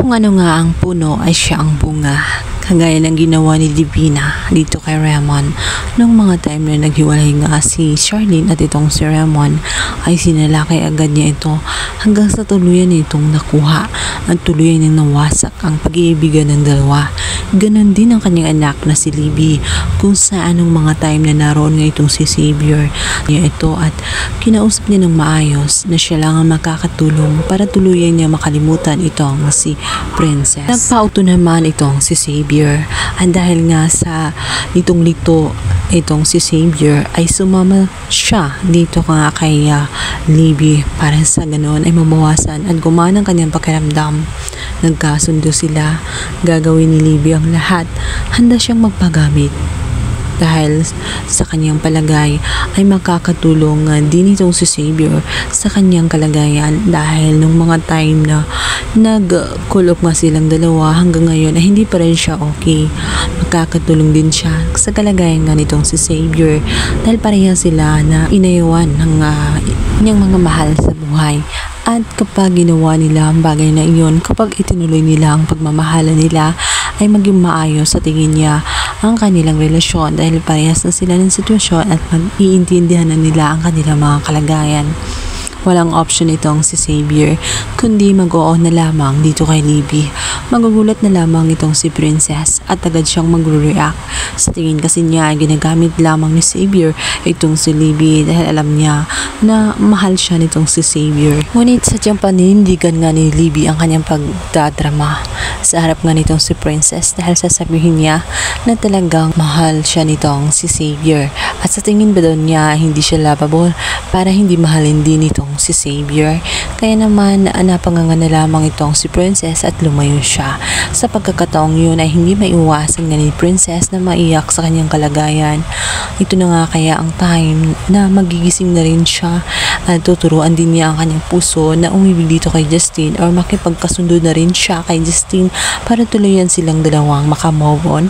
Kung ano nga ang puno ay siya ang bunga. Kagaya ng ginawa ni Divina dito kay Ramon. Nung mga time na naghiwalay nga si Charlene at itong si Ramon ay sinalakay agad niya ito hanggang sa tuluyan itong nakuha at tuluyan niyang nawasak ang pag-iibigan ng dalawa. Ganon din ang kanyang anak na si Libby kung saan nung mga time na naroon nga itong si Xavier niya ito at kinausap niya ng maayos na siya lang ang makakatulong para tuluyan niya makalimutan itong si Princess. Nagpauto naman itong si Xavier at dahil nga sa itong lito itong si Xavier ay sumama siya dito nga kay Libby para sa ganoon ay mabawasan at gumana ang kanyang pakiramdam. Nagkasundo sila, gagawin ni Libby ang lahat, handa siyang magpagamit dahil sa kanyang palagay ay makakatulong din itong si Xavier sa kanyang kalagayan dahil nung mga time na nagkulop nga silang dalawa hanggang ngayon ay hindi pa rin siya okay. Makakatulong din siya sa kalagayan nga nitong si Xavier dahil pareha sila na inayawan ng kanyang mga mahal sa buhay. At kapag ginawa nila ang bagay na iyon, kapag itinuloy nila ang pagmamahalan nila, ay maging maayos sa tingin niya ang kanilang relasyon dahil parehas na sila ng sitwasyon at mag-iintindihan na nila ang kanilang mga kalagayan. Walang option itong si Xavier kundi mag-oo na lamang dito kay Libby. Magugulat na lamang itong si Princess at agad siyang mag-react. Sa tingin kasi niya ay ginagamit lamang ni Xavier itong si Libby dahil alam niya na mahal siya nitong si Xavier. Ngunit sadyang paninindigan nga ni Libby ang kanyang pagdadrama sa harap nga nitong si Princess dahil sasabihin niya na talagang mahal siya nitong si Xavier at sa tingin ba daw niya hindi siya lovable para hindi mahalin din itong si Xavier. Kaya naman napanganga na lamang itong si Princess at lumayo siya. Sa pagkakataong yun ay hindi maiwasan nga ni Princess na maiyak sa kanyang kalagayan. Ito na nga kaya ang time na magigising na rin siya at tuturuan din niya ang kanyang puso na umibig dito kay Justin or makipagkasundo na rin siya kay Justin para tuluyan silang dalawang makamove on.